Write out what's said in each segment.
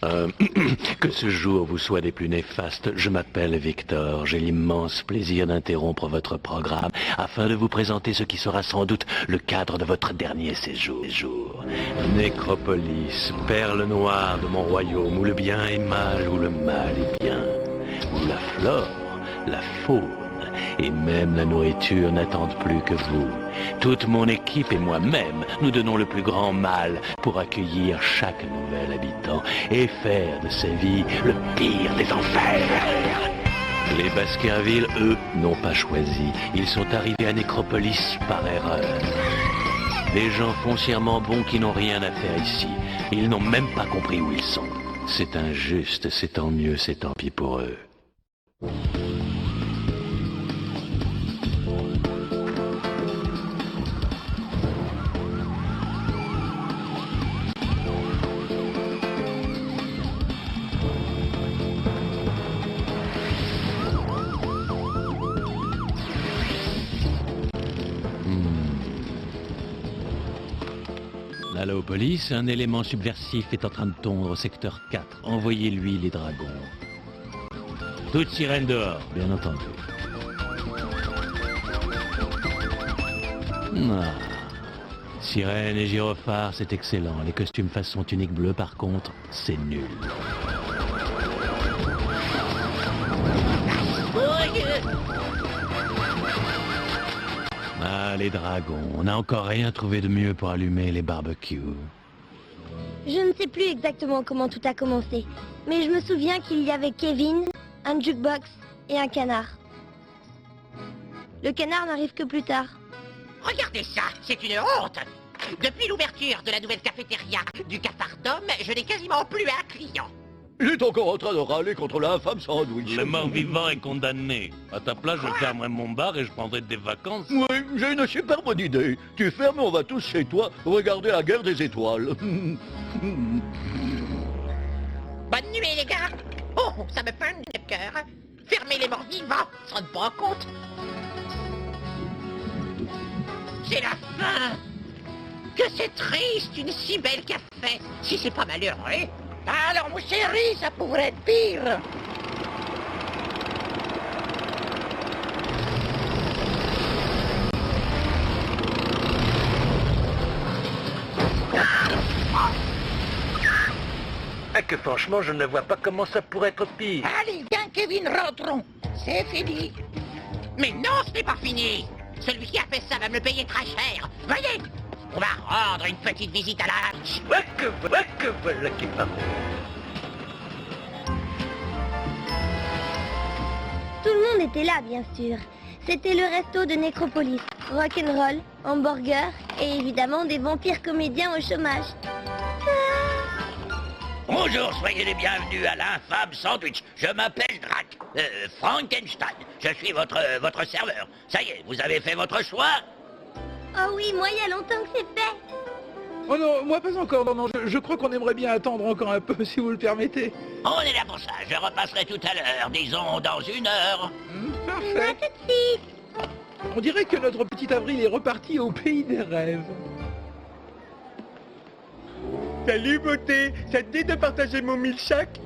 Que ce jour vous soit des plus néfastes, je m'appelle Victor. J'ai l'immense plaisir d'interrompre votre programme afin de vous présenter ce qui sera sans doute le cadre de votre dernier séjour. Nécropolis, perle noire de mon royaume, où le bien est mal, où le mal est bien, où la flore, la faune et même la nourriture n'attendent plus que vous. Toute mon équipe et moi-même, nous donnons le plus grand mal pour accueillir chaque nouvel habitant et faire de sa vie le pire des enfers. Les Baskerville, eux, n'ont pas choisi. Ils sont arrivés à Nécropolis par erreur. Des gens foncièrement bons qui n'ont rien à faire ici. Ils n'ont même pas compris où ils sont. C'est injuste, c'est tant mieux, c'est tant pis pour eux. Allô, police, un élément subversif est en train de tondre au secteur 4. Envoyez-lui les dragons. Toute sirène dehors, bien entendu. Ah. Sirène et gyrophare, c'est excellent. Les costumes façon tunique bleue, par contre, c'est nul. Ah, les dragons. On n'a encore rien trouvé de mieux pour allumer les barbecues. Je ne sais plus exactement comment tout a commencé, mais je me souviens qu'il y avait Kevin, un jukebox et un canard. Le canard n'arrive que plus tard. Regardez ça, c'est une honte. Depuis l'ouverture de la nouvelle cafétéria du Cafardum, je n'ai quasiment plus un client. Il est encore en train de râler contre l'infâme sandwich. Le mort-vivant est condamné. À ta place, je fermerai mon bar et je prendrai des vacances. Oui, j'ai une super bonne idée. Tu fermes et on va tous chez toi regarder la guerre des étoiles. Bonne nuit, les gars. Oh, ça me peine le cœur. Fermez les morts vivants, on se rend pas compte. C'est la fin. Que c'est triste, une si belle café. Si c'est pas malheureux. Alors, mon chéri, ça pourrait être pire. Ah, que franchement, je ne vois pas comment ça pourrait être pire. Allez, viens, Kevin, rentrons. C'est fini. Mais non, ce n'est pas fini. Celui qui a fait ça va me le payer très cher. Voyez, on va rendre une petite visite à la... Que voilà qui parle. Tout le monde était là, bien sûr. C'était le resto de Nécropolis. Rock'n'roll, hamburger et évidemment des vampires comédiens au chômage. Bonjour, soyez les bienvenus à l'infâme sandwich. Je m'appelle Drac, Frankenstein. Je suis votre serveur. Ça y est, vous avez fait votre choix? Oh oui, moi, il y a longtemps que c'est fait. Oh non, moi pas encore, non, je crois qu'on aimerait bien attendre encore un peu, si vous le permettez. On est là pour ça, je repasserai tout à l'heure, disons dans 1 heure. À Parfait. tout de suite. On dirait que notre petit Avril est reparti au pays des rêves. Salut beauté, ça te dit de partager mon milkshake?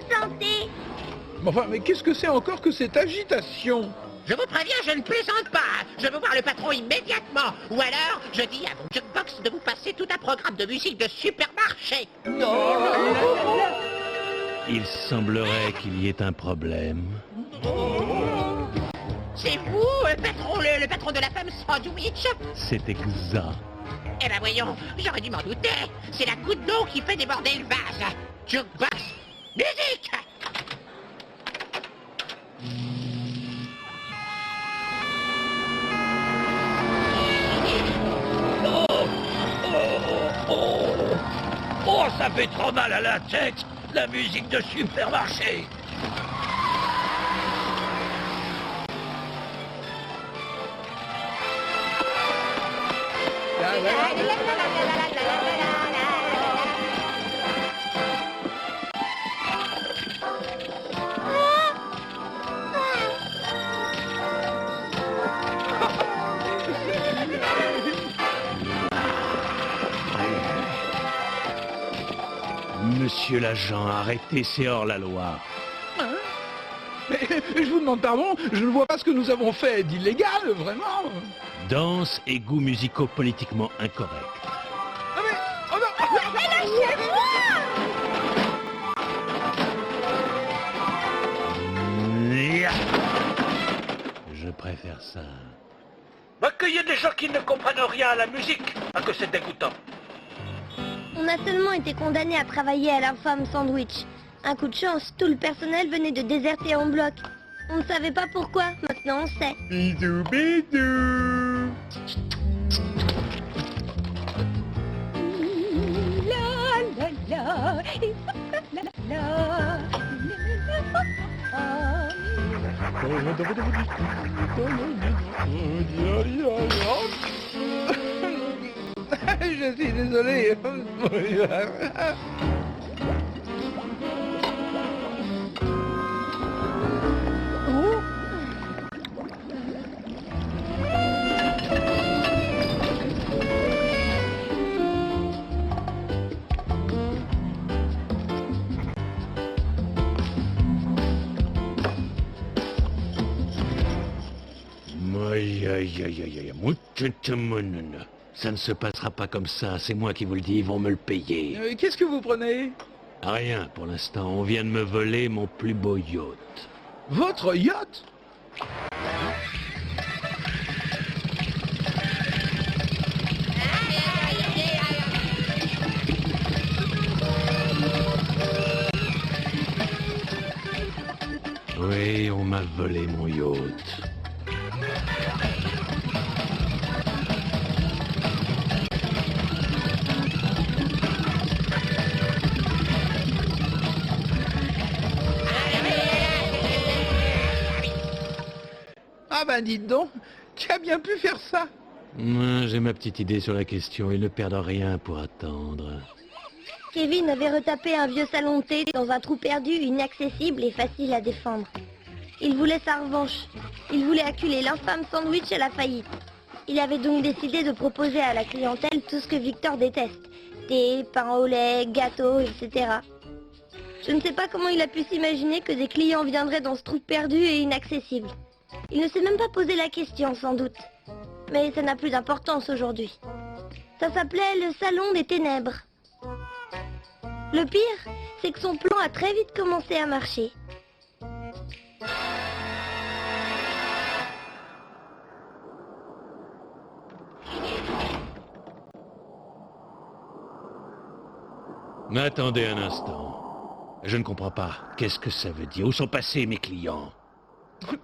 Santé. Enfin, mais qu'est-ce que c'est encore que cette agitation? Je vous préviens, je ne plaisante pas. Je veux voir le patron immédiatement. Ou alors, je dis à mon jukebox de vous passer tout un programme de musique de supermarché. Il semblerait qu'il y ait un problème. C'est vous, le patron de la femme sandwich? C'est exact. Eh ben voyons, j'aurais dû m'en douter. C'est la goutte d'eau qui fait déborder le vase. Jukebox, musique! Oh, ça fait trop mal à la tête, la musique de supermarché. Monsieur l'agent, arrêtez, c'est hors la loi. Mais je vous demande pardon, je ne vois pas ce que nous avons fait d'illégal, vraiment. Danse et goûts musicaux politiquement incorrects. Ah mais... Oh non. Je préfère ça. Bah, qu'il y ait des gens qui ne comprennent rien à la musique, ah que c'est dégoûtant. On a seulement été condamnés à travailler à l'infâme sandwich. Un coup de chance, tout le personnel venait de déserter en bloc. On ne savait pas pourquoi, maintenant on sait. Bisous, bisous. Je suis désolé. Ça ne se passera pas comme ça, c'est moi qui vous le dis, ils vont me le payer. Qu'est-ce que vous prenez? Rien pour l'instant, on vient de me voler mon plus beau yacht. Votre yacht? Oui, on m'a volé mon yacht. Ah ben dites donc, qui a bien pu faire ça? J'ai ma petite idée sur la question, ils ne perdent rien pour attendre. Kevin avait retapé un vieux salon de thé dans un trou perdu inaccessible et facile à défendre. Il voulait sa revanche. Il voulait acculer l'infâme sandwich à la faillite. Il avait donc décidé de proposer à la clientèle tout ce que Victor déteste. Thé, pain au lait, gâteaux, etc. Je ne sais pas comment il a pu s'imaginer que des clients viendraient dans ce trou perdu et inaccessible. Il ne s'est même pas posé la question, sans doute. Mais ça n'a plus d'importance aujourd'hui. Ça s'appelait le Salon des Ténèbres. Le pire, c'est que son plan a très vite commencé à marcher. Mais attendez un instant. Je ne comprends pas. Qu'est-ce que ça veut dire? Où sont passés mes clients? Ils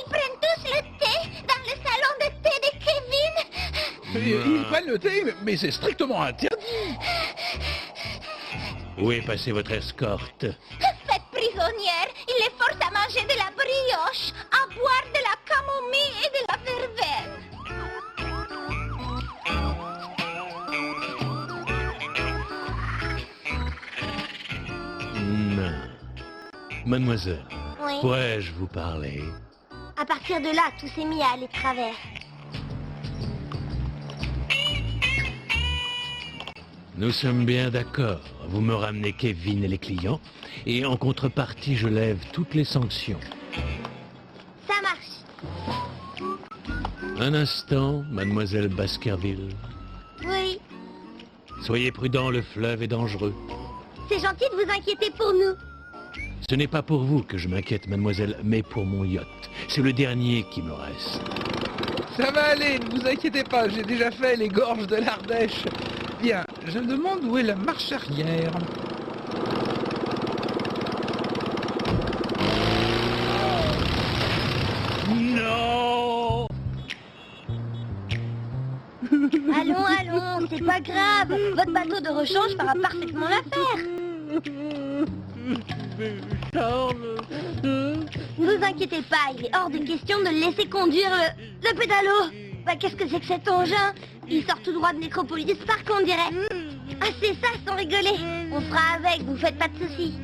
prennent tous le thé dans le salon de thé de Kevin. Ils prennent le thé, mais c'est strictement interdit. Où est passée votre escorte? Cette prisonnière, il les force à manger de la brioche, à boire de la camomille et de la verveine. Non. Mademoiselle, Oui. pourrais-je vous parler? À partir de là, tout s'est mis à aller de travers. Nous sommes bien d'accord. Vous me ramenez Kevin et les clients, et en contrepartie, je lève toutes les sanctions. Ça marche. Un instant, mademoiselle Baskerville. Oui. Soyez prudent, le fleuve est dangereux. C'est gentil de vous inquiéter pour nous. Ce n'est pas pour vous que je m'inquiète, mademoiselle, mais pour mon yacht. C'est le dernier qui me reste. Ça va aller, ne vous inquiétez pas, j'ai déjà fait les gorges de l'Ardèche. Bien, je me demande où est la marche arrière. Non! Allons, c'est pas grave. Votre bateau de rechange fera parfaitement l'affaire. Ne vous inquiétez pas, il est hors de question de le laisser conduire le pédalo. Bah, qu'est-ce que c'est que cet engin? Il sort tout droit de Necropolis Park, on dirait. Ah, c'est ça, sans rigoler. On fera avec, vous faites pas de soucis.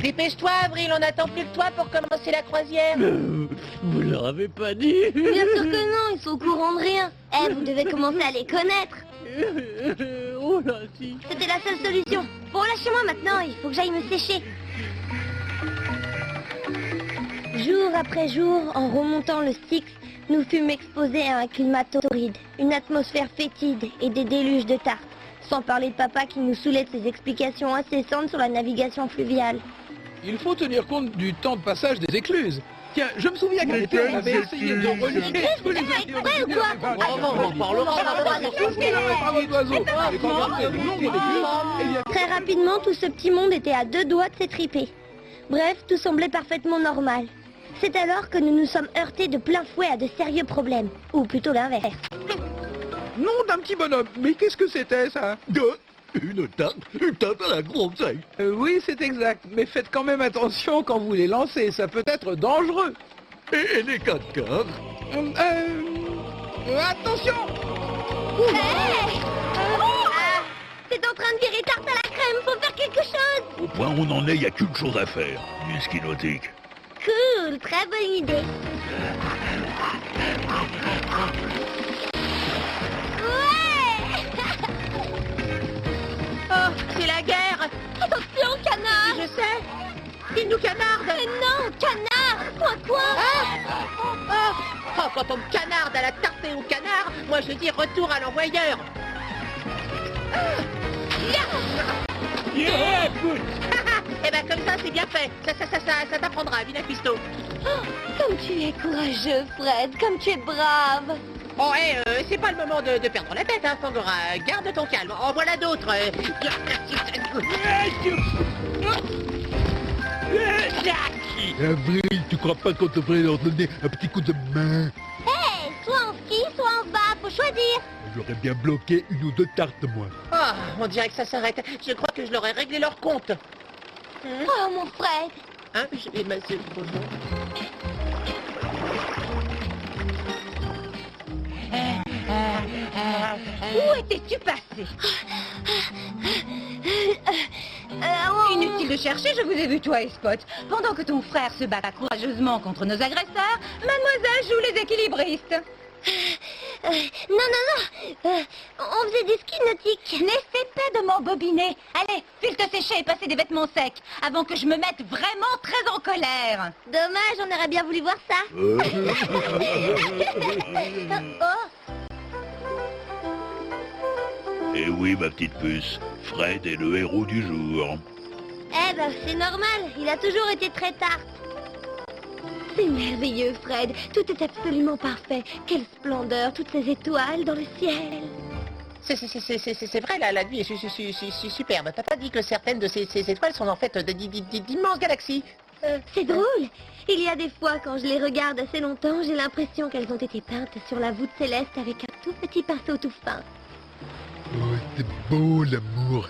Dépêche-toi, Avril, on n'attend plus que toi pour commencer la croisière. Vous leur avez pas dit? Bien sûr que non, ils sont au courant de rien. Eh, vous devez commencer à les connaître. Oh là, si. C'était la seule solution. Bon, lâchez-moi maintenant, il faut que j'aille me sécher. Jour après jour, en remontant le Styx, nous fûmes exposés à un climat torride, une atmosphère fétide et des déluges de tartes. Sans parler de papa qui nous saoulait de ses explications incessantes sur la navigation fluviale. Il faut tenir compte du temps de passage des écluses. Tiens, je me souviens qu'à l'époque, on avait essayé de relier tous les avions. Ouais, ou quoi? on en parlera. Très rapidement, tout ce petit monde était à 2 doigts de s'étriper. Bref, tout semblait parfaitement normal. C'est alors que nous nous sommes heurtés de plein fouet à de sérieux problèmes. Ou plutôt l'inverse. Nom d'un petit bonhomme. Mais qu'est-ce que c'était, ça? Une tarte à la groseille. Oui, c'est exact. Mais faites quand même attention quand vous les lancez. Ça peut être dangereux. Et les 4x4? Attention! Hey! Ah, c'est en train de virer tarte à la crème. Faut faire quelque chose. Au point où on en est, il n'y a qu'une chose à faire. Du ski nautique. Cool, très bonne idée. Oh, c'est la guerre. Attention, canard! Je sais. Il nous canarde. Mais non, canard! Quoi? Oh, quand on me canarde à la tarte et au canard, moi je dis retour à l'envoyeur. Eh ben comme ça c'est bien fait. Ça t'apprendra, vilain cuistot. Comme tu es courageux, Fred, comme tu es brave. Oh, c'est pas le moment de perdre la tête, hein, Fangora. Garde ton calme. En voilà d'autres. Avril, tu crois pas qu'on devrait leur donner un petit coup de main? Hey, soit on skie, soit on se bat, faut choisir. J'aurais bien bloqué 1 ou 2 tartes, moi. Oh, on dirait que ça s'arrête. Je crois que je leur ai réglé leur compte. Oh, mon Fred. Hein, je vais masser le cochon. Où étais-tu passé? Inutile de chercher, je vous ai vu toi et Spot. Pendant que ton frère se bat courageusement contre nos agresseurs, mademoiselle joue les équilibristes. Non. On faisait du ski nautique. N'essaie pas de m'embobiner. Allez, file te sécher et passer des vêtements secs, avant que je me mette vraiment très en colère. Dommage, on aurait bien voulu voir ça. Oh, Eh oui, ma petite puce, Fred est le héros du jour. eh ben, c'est normal, il a toujours été très tard. C'est merveilleux, Fred. Tout est absolument parfait. Quelle splendeur, toutes ces étoiles dans le ciel. C'est vrai, la nuit est superbe. Papa dit que certaines de ces étoiles sont en fait d'immenses galaxies. C'est drôle. Il y a des fois, quand je les regarde assez longtemps, j'ai l'impression qu'elles ont été peintes sur la voûte céleste avec un tout petit pinceau tout fin. Oh, c'est beau l'amour.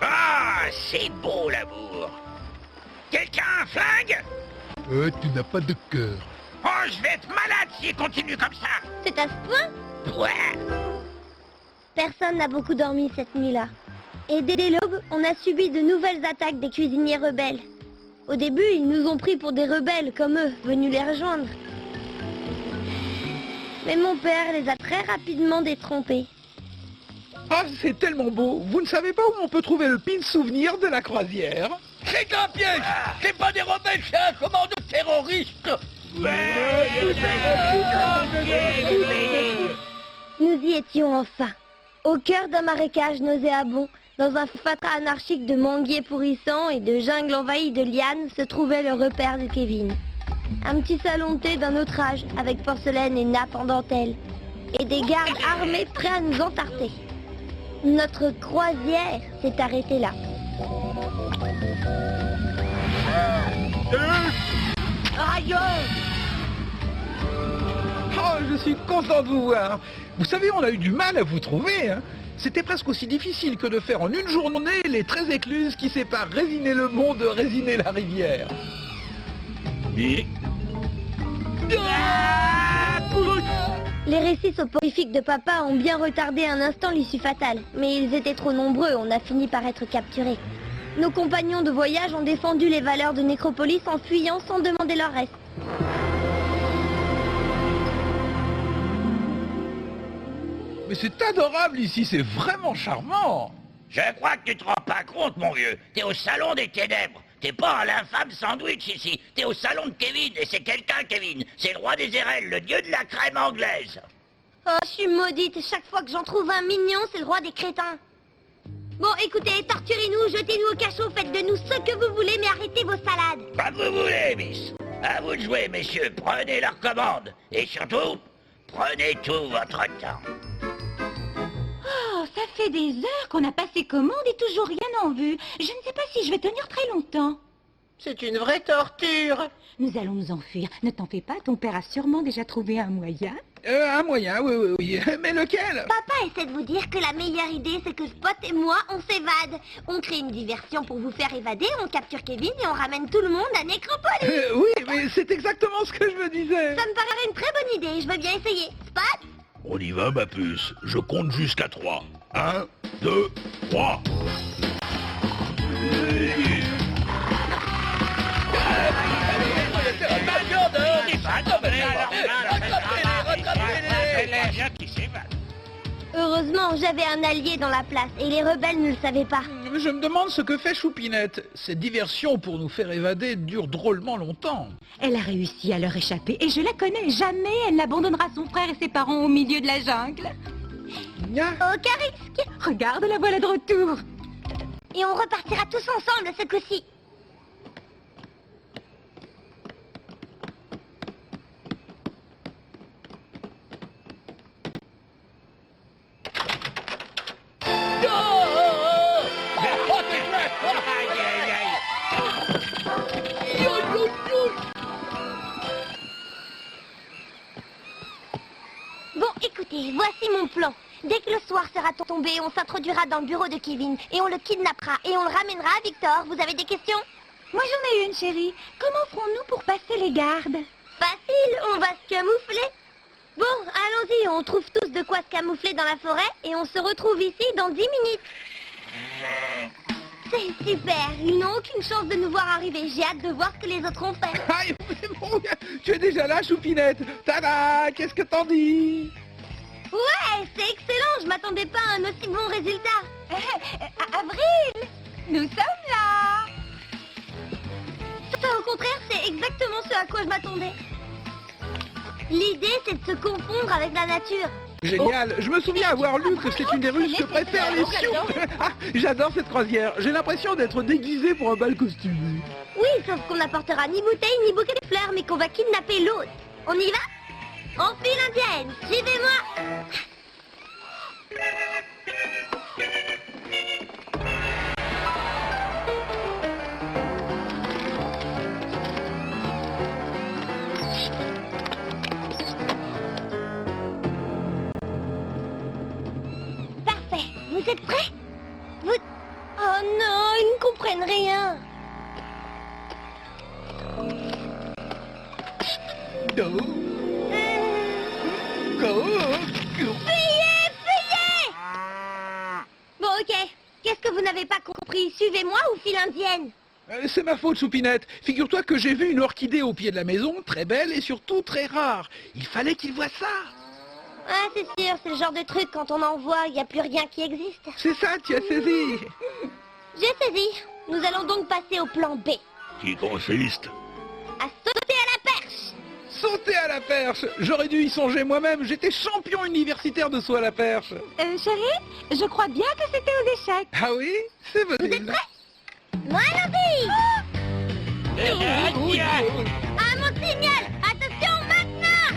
Ah, c'est beau l'amour. Quelqu'un a un flingue? Tu n'as pas de cœur. Oh, je vais être malade s'il continue comme ça. C'est à ce point? Ouais. Personne n'a beaucoup dormi cette nuit-là. Et dès l'aube, on a subi de nouvelles attaques des cuisiniers rebelles. Au début, ils nous ont pris pour des rebelles comme eux, venus les rejoindre. Mais mon père les a très rapidement détrompés. Ah, c'est tellement beau. Vous ne savez pas où on peut trouver le pin souvenir de la croisière? C'est un piège. C'est pas des rebelles, c'est un commando terroriste. Nous y étions enfin, au cœur d'un marécage nauséabond, dans un fatras anarchique de manguiers pourrissants et de jungle envahie de lianes, se trouvait le repère de Kevin. Un petit salon de thé d'un autre âge, avec porcelaine et nappe en dentelle, et des gardes armés prêts à nous entarter. Notre croisière s'est arrêtée là. Oh, je suis content de vous voir. Vous savez, on a eu du mal à vous trouver, hein. C'était presque aussi difficile que de faire en une journée les 13 écluses qui séparent Résiné-le-Mont de Résiné-la-Rivière. Les récits soporifiques de papa ont bien retardé un instant l'issue fatale, mais ils étaient trop nombreux, on a fini par être capturés. Nos compagnons de voyage ont défendu les valeurs de Nécropolis en fuyant sans demander leur reste. Mais c'est adorable ici, c'est vraiment charmant. Je crois que tu te rends pas compte, mon vieux. T'es au salon des ténèbres. T'es pas à l'infâme sandwich ici. T'es au salon de Kevin, et c'est quelqu'un, Kevin. C'est le roi des érelles, le dieu de la crème anglaise. Oh, je suis maudite. Chaque fois que j'en trouve un mignon, c'est le roi des crétins. Bon, écoutez, torturez-nous, jetez-nous au cachot, faites de nous ce que vous voulez, mais arrêtez vos salades. Comme vous voulez, Miss. À vous de jouer, messieurs. Prenez leurs commandes. Et surtout, prenez tout votre temps. Oh, ça fait des heures qu'on a passé commande et toujours rien en vue. Je ne sais pas si je vais tenir très longtemps. C'est une vraie torture. Nous allons nous enfuir. Ne t'en fais pas, ton père a sûrement déjà trouvé un moyen. Un moyen, oui. Mais lequel? Papa essaie de vous dire que la meilleure idée, c'est que Spot et moi, on s'évade. On crée une diversion pour vous faire évader, on capture Kevin et on ramène tout le monde à Nécropolis. Oui, mais c'est exactement ce que je me disais. Ça me paraît une très bonne idée, je veux bien essayer. Spot? On y va, ma puce. Je compte jusqu'à 3. 1, 2, 3. Heureusement, j'avais un allié dans la place et les rebelles ne le savaient pas. Je me demande ce que fait Choupinette. Cette diversion pour nous faire évader dure drôlement longtemps. Elle a réussi à leur échapper et je la connais. Jamais elle n'abandonnera son frère et ses parents au milieu de la jungle. Aucun risque. Regarde, la voilà de retour. Et on repartira tous ensemble ce coup-ci. Bon, écoutez, voici mon plan. Dès que le soir sera tombé, on s'introduira dans le bureau de Kevin et on le kidnappera et on le ramènera à Victor. Vous avez des questions? Moi j'en ai une, chérie. Comment ferons-nous pour passer les gardes? Facile, on va se camoufler. Bon, allons-y, on trouve tous de quoi se camoufler dans la forêt et on se retrouve ici dans 10 minutes. C'est super, ils n'ont aucune chance de nous voir arriver. J'ai hâte de voir ce que les autres ont fait. Aïe, mon gars, tu es déjà là, Choupinette. Tada, qu'est-ce que t'en dis? Ouais, c'est excellent, je m'attendais pas à un aussi bon résultat. Avril, nous sommes là. Ça, au contraire, c'est exactement ce à quoi je m'attendais. L'idée, c'est de se confondre avec la nature. Génial, je me souviens avoir lu que c'est une des ruses que préfèrent les sioux. Ah, j'adore cette croisière, j'ai l'impression d'être déguisé pour un bal costumé. Oui, sauf qu'on n'apportera ni bouteille ni bouquet de fleurs, mais qu'on va kidnapper l'autre. On y va? En file indienne, suivez-moi. Parfait, vous êtes prêts? Vous... Oh non, ils ne comprennent rien. Fuyez, fuyez! Bon, ok. Qu'est-ce que vous n'avez pas compris? Suivez-moi ou file indienne? C'est ma faute, Choupinette. Figure-toi que j'ai vu une orchidée au pied de la maison, très belle et surtout très rare. Il fallait qu'il voie ça. Ah, c'est sûr, c'est le genre de truc, quand on en voit, il n'y a plus rien qui existe. C'est ça, tu as saisi. J'ai saisi. Nous allons donc passer au plan B. Qui consiste? À sauter à la perche. Sauter à la perche. J'aurais dû y songer moi-même. J'étais champion universitaire de saut à la perche. Chérie, je crois bien que c'était aux échecs. Ah oui? C'est Vous êtes possible. prêts? Moi, l'envie. À mon signal. Attention, maintenant.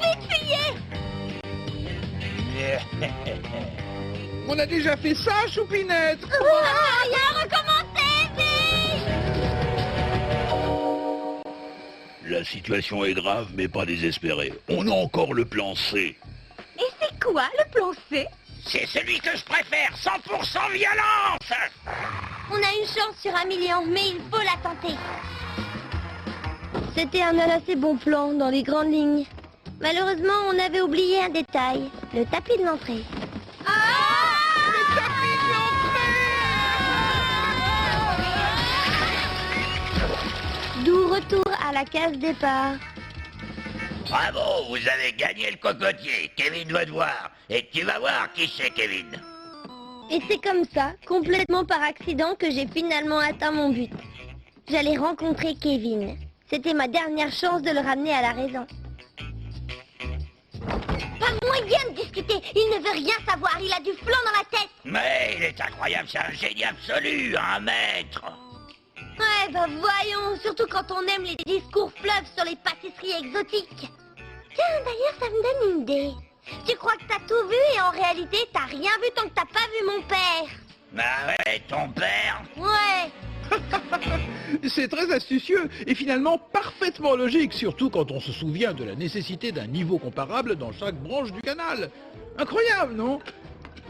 Vite, fuyez. On a déjà fait ça, Choupinette. Rien à recommencer, vite. La situation est grave, mais pas désespérée. On a encore le plan C. Et c'est quoi le plan C? C'est celui que je préfère, 100% violence. On a une chance sur 1 million, mais il faut la tenter. C'était un assez bon plan dans les grandes lignes. Malheureusement, on avait oublié un détail, le tapis de l'entrée. D'où retour à la case départ. Bravo, vous avez gagné le cocotier. Kevin veut te voir. Et tu vas voir qui c'est Kevin. Et c'est comme ça, complètement par accident, que j'ai finalement atteint mon but. J'allais rencontrer Kevin. C'était ma dernière chance de le ramener à la raison. Pas moyen de discuter. Il ne veut rien savoir. Il a du flanc dans la tête. Mais il est incroyable, c'est un génie absolu, un maître. Ouais, bah voyons, surtout quand on aime les discours fleuves sur les pâtisseries exotiques. Tiens, d'ailleurs, ça me donne une idée. Tu crois que t'as tout vu et en réalité, t'as rien vu tant que t'as pas vu mon père. Bah ouais, ton père. Ouais. C'est très astucieux et finalement parfaitement logique, surtout quand on se souvient de la nécessité d'un niveau comparable dans chaque branche du canal. Incroyable, non?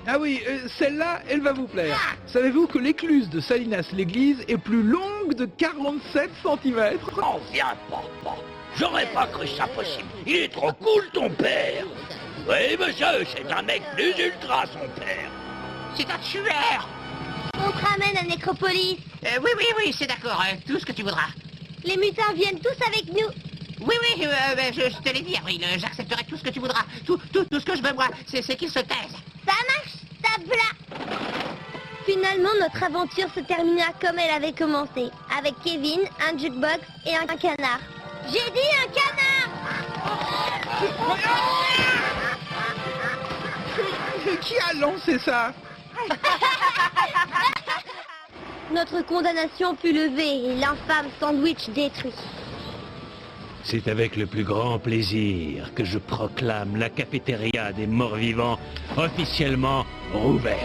Ah oui, celle-là, elle va vous plaire. Savez-vous que l'écluse de Salinas-l'Église est plus longue de 47 cm? Oh, viens, papa. J'aurais pas cru ça possible. Il est trop cool, ton père. Oui, monsieur, c'est un mec plus ultra, son père. C'est un tueur. On te ramène à Nécropolis. Oui, c'est d'accord, tout ce que tu voudras. Les mutins viennent tous avec nous. Oui, je te l'ai dit, Avril, j'accepterai tout ce que tu voudras. Tout ce que je veux, moi, c'est qu'ils se taisent. Ça marche, ça bla. Finalement, notre aventure se termina comme elle avait commencé, avec Kevin, un jukebox et un canard. J'ai dit un canard. Qui a lancé ça? Notre condamnation fut levée et l'infâme sandwich détruit. C'est avec le plus grand plaisir que je proclame la cafétéria des morts-vivants officiellement rouverte.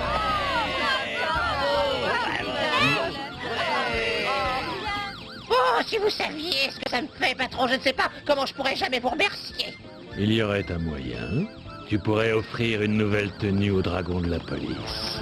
Oh, si vous saviez ce que ça me fait, patron, je ne sais pas comment je pourrais jamais vous remercier. Il y aurait un moyen. Tu pourrais offrir une nouvelle tenue au dragon de la police.